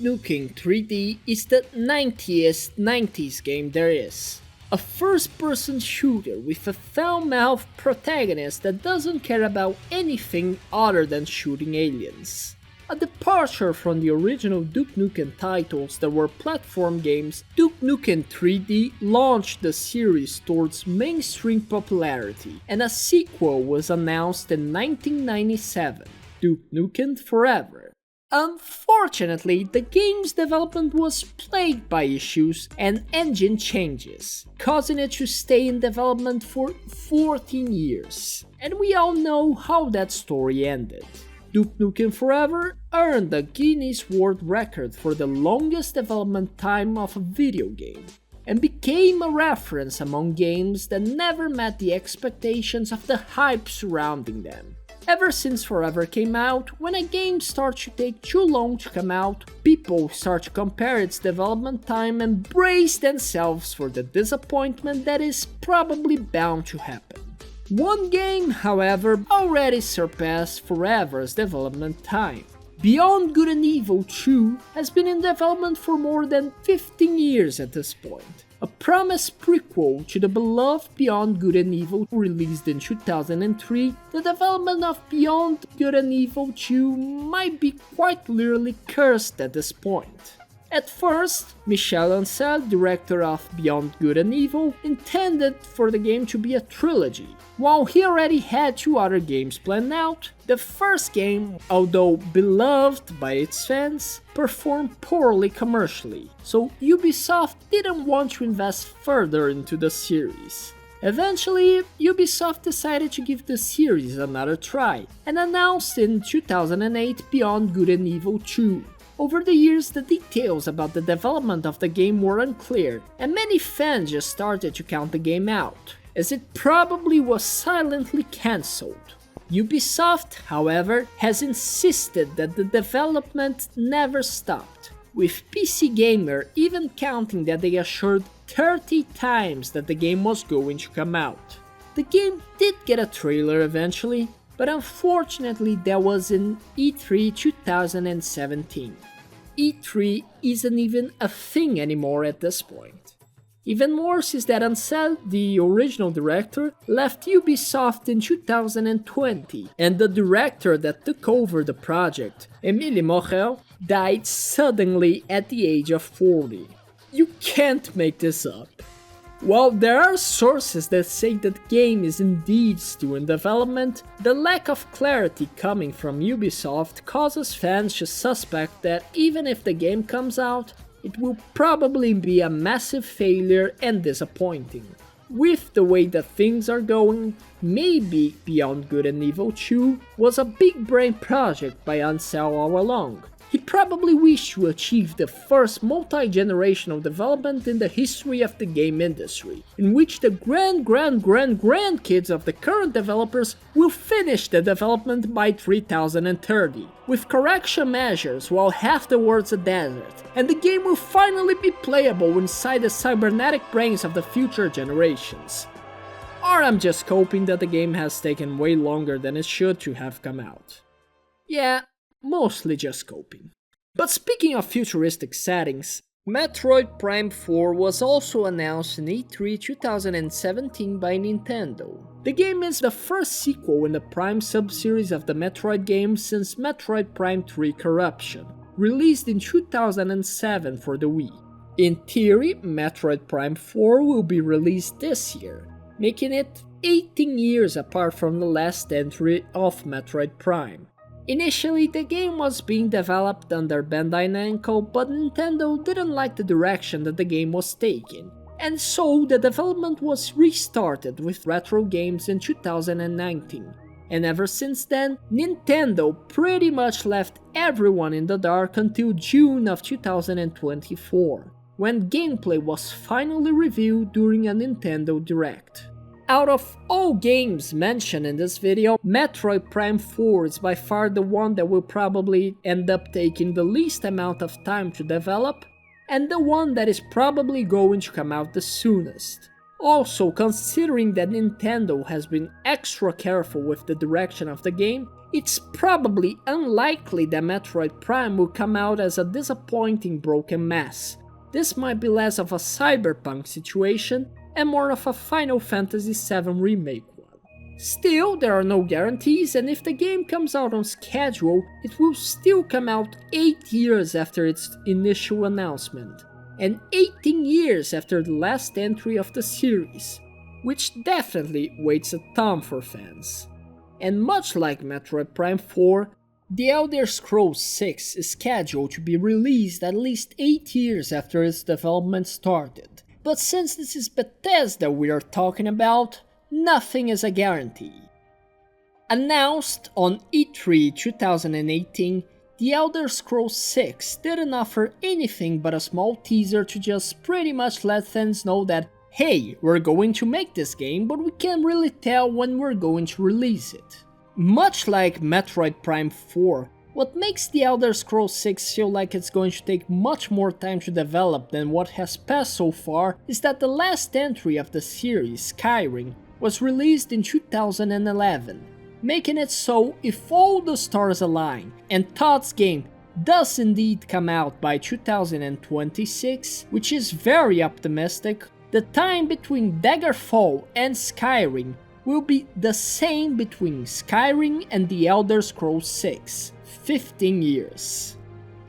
Nukem 3D is the 90s game there is. A first-person shooter with a foul-mouthed protagonist that doesn't care about anything other than shooting aliens. A departure from the original Duke Nukem titles that were platform games, Duke Nukem 3D launched the series towards mainstream popularity, and a sequel was announced in 1997, Duke Nukem Forever. Unfortunately, the game's development was plagued by issues and engine changes, causing it to stay in development for 14 years. And we all know how that story ended. Duke Nukem Forever earned the Guinness World Record for the longest development time of a video game, and became a reference among games that never met the expectations of the hype surrounding them. Ever since Forever came out, when a game starts to take too long to come out, people start to compare its development time and brace themselves for the disappointment that is probably bound to happen. One game, however, already surpassed Forever's development time. Beyond Good and Evil 2 has been in development for more than 15 years at this point. A promised prequel to the beloved Beyond Good and Evil released in 2003, the development of Beyond Good and Evil 2 might be quite literally cursed at this point. At first, Michel Ancel, director of Beyond Good and Evil, intended for the game to be a trilogy. While he already had 2 other games planned out, the first game, although beloved by its fans, performed poorly commercially, so Ubisoft didn't want to invest further into the series. Eventually, Ubisoft decided to give the series another try, and announced in 2008 Beyond Good and Evil 2. Over the years, the details about the development of the game were unclear, and many fans just started to count the game out, as it probably was silently cancelled. Ubisoft, however, has insisted that the development never stopped, with PC Gamer even counting that they assured 30 times that the game was going to come out. The game did get a trailer eventually, but unfortunately that was in E3 2017. E3 isn't even a thing anymore at this point. Even worse is that Ancel, the original director, left Ubisoft in 2020, and the director that took over the project, Émile Morel, died suddenly at the age of 40. You can't make this up. While there are sources that say that the game is indeed still in development, the lack of clarity coming from Ubisoft causes fans to suspect that even if the game comes out, it will probably be a massive failure and disappointing. With the way that things are going, maybe Beyond Good and Evil 2 was a big brain project by Ancel all along. He probably wished to achieve the first multi-generational development in the history of the game industry, in which the grandkids of the current developers will finish the development by 3030, with correction measures while half the world's a desert, and the game will finally be playable inside the cybernetic brains of the future generations. Or I'm just hoping that the game has taken way longer than it should to have come out. Yeah, mostly just coping. But speaking of futuristic settings, Metroid Prime 4 was also announced in E3 2017 by Nintendo. The game is the first sequel in the Prime sub-series of the Metroid games since Metroid Prime 3 Corruption, released in 2007 for the Wii. In theory, Metroid Prime 4 will be released this year, making it 18 years apart from the last entry of Metroid Prime. Initially, the game was being developed under Bandai Namco, but Nintendo didn't like the direction that the game was taking, and so the development was restarted with retro games in 2019. And ever since then, Nintendo pretty much left everyone in the dark until June of 2024, when gameplay was finally revealed during a Nintendo Direct. Out of all games mentioned in this video, Metroid Prime 4 is by far the one that will probably end up taking the least amount of time to develop, and the one that is probably going to come out the soonest. Also, considering that Nintendo has been extra careful with the direction of the game, It's probably unlikely that Metroid Prime will come out as a disappointing broken mess. This might be less of a cyberpunk situation and more of a Final Fantasy VII Remake one. Still, there are no guarantees, and if the game comes out on schedule, it will still come out 8 years after its initial announcement, and 18 years after the last entry of the series, which definitely weighs a ton for fans. And much like Metroid Prime 4, The Elder Scrolls 6 is scheduled to be released at least 8 years after its development started. But since this is Bethesda we are talking about, nothing is a guarantee. Announced on E3 2018, The Elder Scrolls 6 didn't offer anything but a small teaser to just pretty much let fans know that, hey, we're going to make this game, but we can't really tell when we're going to release it. Much like Metroid Prime 4, what makes The Elder Scrolls 6 feel like it's going to take much more time to develop than what has passed so far is that the last entry of the series, Skyrim, was released in 2011, making it so if all the stars align and Todd's game does indeed come out by 2026, which is very optimistic, the time between Daggerfall and Skyrim will be the same between Skyrim and The Elder Scrolls 6, 15 years.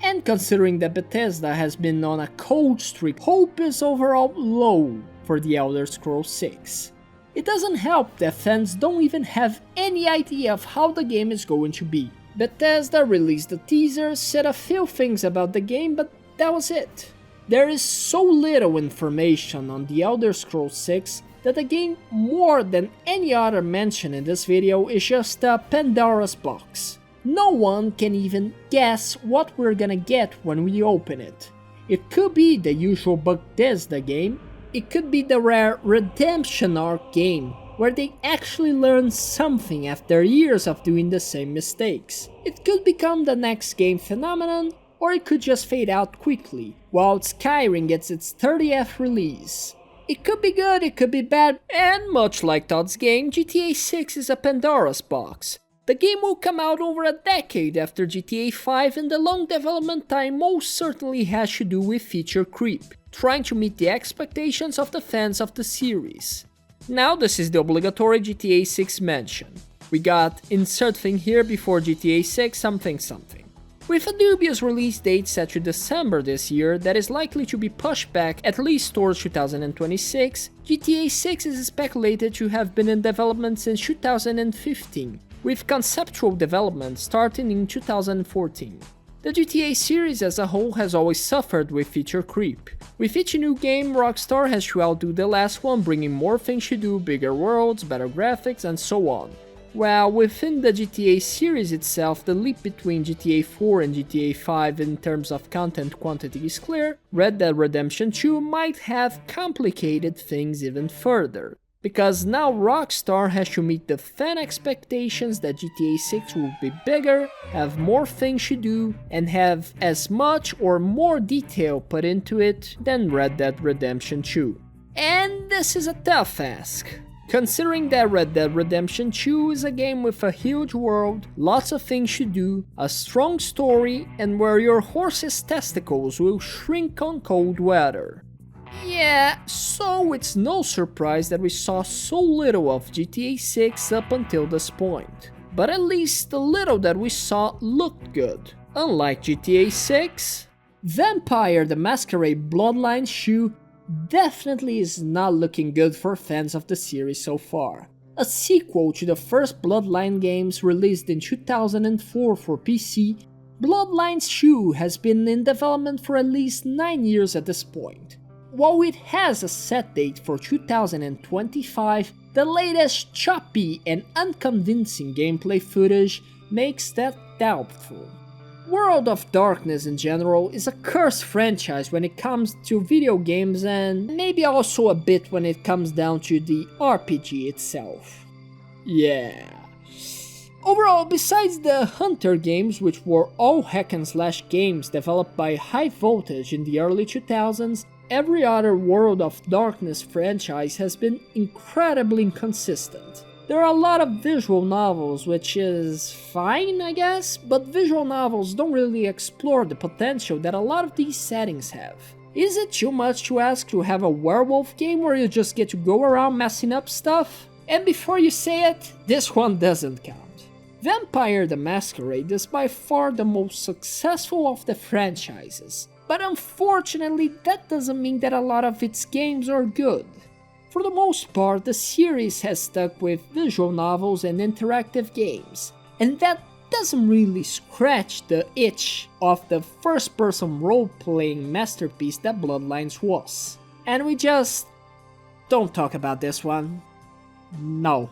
And considering that Bethesda has been on a cold streak, hope is overall low for The Elder Scrolls 6. It doesn't help that fans don't even have any idea of how the game is going to be. Bethesda released a teaser, said a few things about the game, but that was it. There is so little information on The Elder Scrolls 6 that the game, more than any other mentioned in this video, is just a Pandora's box. No one can even guess what we're gonna get when we open it. It could be the usual Bethesda game, it could be the rare redemption arc game, where they actually learn something after years of doing the same mistakes. It could become the next game phenomenon, or it could just fade out quickly, while Skyrim gets its 30th release. It could be good, it could be bad, and much like Todd's game, GTA 6 is a Pandora's box. The game will come out over a decade after GTA 5, and the long development time most certainly has to do with feature creep, trying to meet the expectations of the fans of the series. Now this is the obligatory GTA 6 mention. We got insert thing here before GTA 6 something. With a dubious release date set to December this year that is likely to be pushed back at least towards 2026, GTA 6 is speculated to have been in development since 2015, with conceptual development starting in 2014. The GTA series as a whole has always suffered with feature creep. With each new game, Rockstar has to outdo the last one, bringing more things to do, bigger worlds, better graphics, and so on. While within the GTA series itself, the leap between GTA 4 and GTA 5 in terms of content quantity is clear, Red Dead Redemption 2 might have complicated things even further. Because now Rockstar has to meet the fan expectations that GTA 6 will be bigger, have more things to do, and have as much or more detail put into it than Red Dead Redemption 2. And this is a tough ask, considering that Red Dead Redemption 2 is a game with a huge world, lots of things to do, a strong story, and where your horse's testicles will shrink on cold weather. Yeah, so it's no surprise that we saw so little of GTA 6 up until this point. But at least the little that we saw looked good. Unlike GTA 6, Vampire the Masquerade Bloodlines shoe definitely is not looking good for fans of the series so far. A sequel to the first Bloodline games released in 2004 for PC, Bloodlines 2 has been in development for at least 9 years at this point. While it has a set date for 2025, the latest choppy and unconvincing gameplay footage makes that doubtful. World of Darkness in general is a cursed franchise when it comes to video games, and maybe also a bit when it comes down to the RPG itself. Yeah. Overall, besides the Hunter games, which were all hack-and-slash games developed by High Voltage in the early 2000s, every other World of Darkness franchise has been incredibly inconsistent. There are a lot of visual novels, which is fine, I guess, but visual novels don't really explore the potential that a lot of these settings have. Is it too much to ask to have a werewolf game where you just get to go around messing up stuff? And before you say it, this one doesn't count. Vampire the Masquerade is by far the most successful of the franchises, but unfortunately that doesn't mean that a lot of its games are good. For the most part, the series has stuck with visual novels and interactive games, and that doesn't really scratch the itch of the first-person role-playing masterpiece that Bloodlines was. And we just don't talk about this one. No.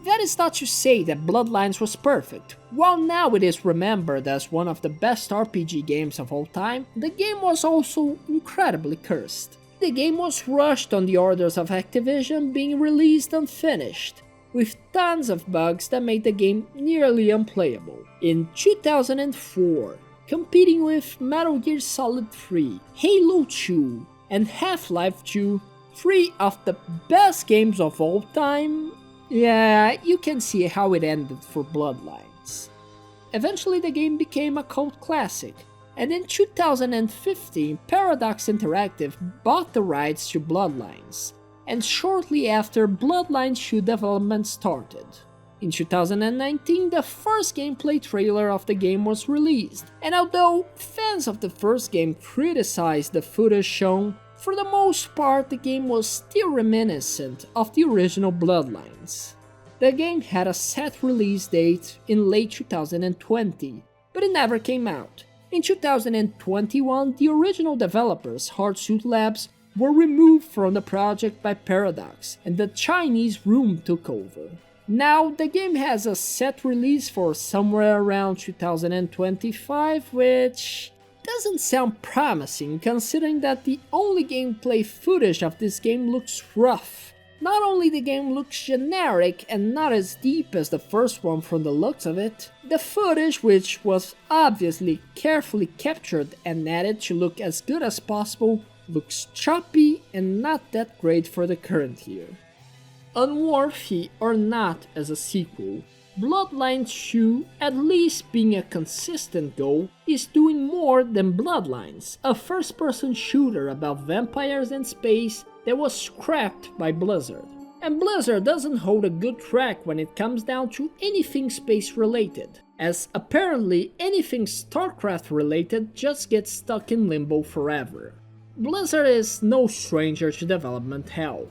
That is not to say that Bloodlines was perfect. While now it is remembered as one of the best RPG games of all time, the game was also incredibly cursed. The game was rushed on the orders of Activision, being released unfinished, with tons of bugs that made the game nearly unplayable. In 2004, competing with Metal Gear Solid 3, Halo 2, and Half-Life 2, 3 of the best games of all time, yeah, you can see how it ended for Bloodlines. Eventually the game became a cult classic, and in 2015 Paradox Interactive bought the rights to Bloodlines, and shortly after Bloodlines 2 development started. In 2019 the first gameplay trailer of the game was released, and although fans of the first game criticized the footage shown, for the most part the game was still reminiscent of the original Bloodlines. The game had a set release date in late 2020, but it never came out. In 2021, the original developers, Hardsuit Labs, were removed from the project by Paradox, and the Chinese room took over. Now, the game has a set release for somewhere around 2025, which doesn't sound promising considering that the only gameplay footage of this game looks rough. Not only the game looks generic and not as deep as the first one from the looks of it, the footage, which was obviously carefully captured and edited to look as good as possible, looks choppy and not that great for the current year. Unworthy or not as a sequel, Bloodlines 2, at least being a consistent goal, is doing more than Bloodlines, a first-person shooter about vampires and space that was scrapped by Blizzard. And Blizzard doesn't hold a good track when it comes down to anything space related, as apparently anything Starcraft related just gets stuck in limbo forever. Blizzard is no stranger to development hell.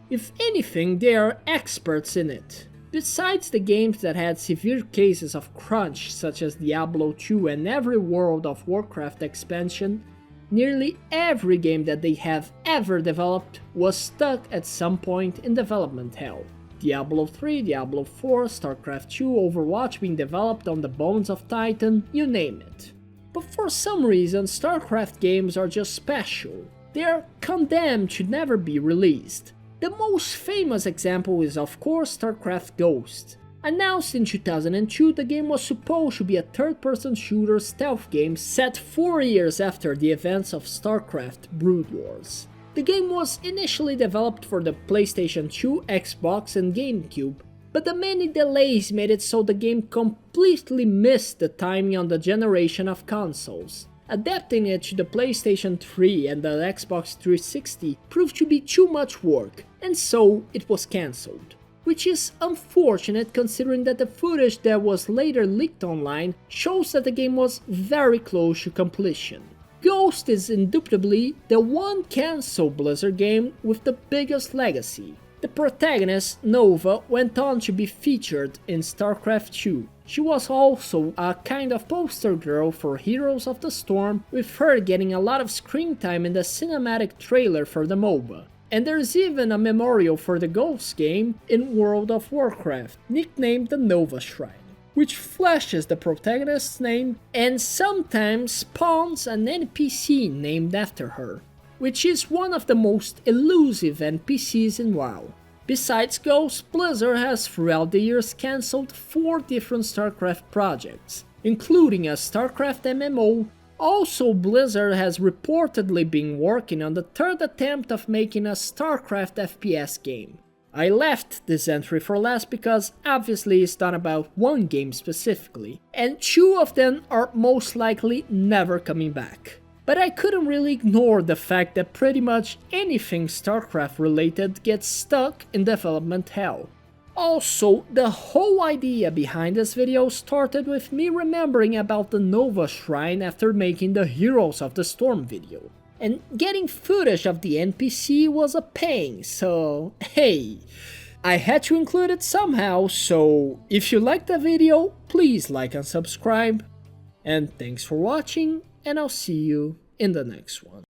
If anything, they are experts in it. Besides the games that had severe cases of crunch such as Diablo 2 and every World of Warcraft expansion, nearly every game that they have ever developed was stuck at some point in development hell. Diablo 3, Diablo 4, Starcraft 2, Overwatch being developed on the bones of Titan, you name it. But for some reason, Starcraft games are just special. They are condemned to never be released. The most famous example is of course Starcraft Ghost. Announced in 2002, the game was supposed to be a third-person shooter stealth game set 4 years after the events of Starcraft Brood Wars. The game was initially developed for the PlayStation 2, Xbox and GameCube, but the many delays made it so the game completely missed the timing on the generation of consoles. Adapting it to the PlayStation 3 and the Xbox 360 proved to be too much work, and so it was cancelled. Which is unfortunate considering that the footage that was later leaked online shows that the game was very close to completion. Ghost is indubitably the one cancelled Blizzard game with the biggest legacy. The protagonist, Nova, went on to be featured in Starcraft 2. She was also a kind of poster girl for Heroes of the Storm, with her getting a lot of screen time in the cinematic trailer for the MOBA. And there's even a memorial for the Ghost game in World of Warcraft, nicknamed the Nova Shrine, which flashes the protagonist's name and sometimes spawns an NPC named after her, which is one of the most elusive NPCs in WoW. Besides Ghost, Blizzard has throughout the years cancelled 4 different StarCraft projects, including a StarCraft MMO. Also, Blizzard has reportedly been working on the 3rd attempt of making a StarCraft FPS game. I left this entry for last because obviously it's not about one game specifically, and 2 of them are most likely never coming back. But I couldn't really ignore the fact that pretty much anything Starcraft related gets stuck in development hell. Also, the whole idea behind this video started with me remembering about the Nova Shrine after making the Heroes of the Storm video. And getting footage of the NPC was a pain, so hey, I had to include it somehow, so if you liked the video, please like and subscribe. And thanks for watching, and I'll see you in the next one.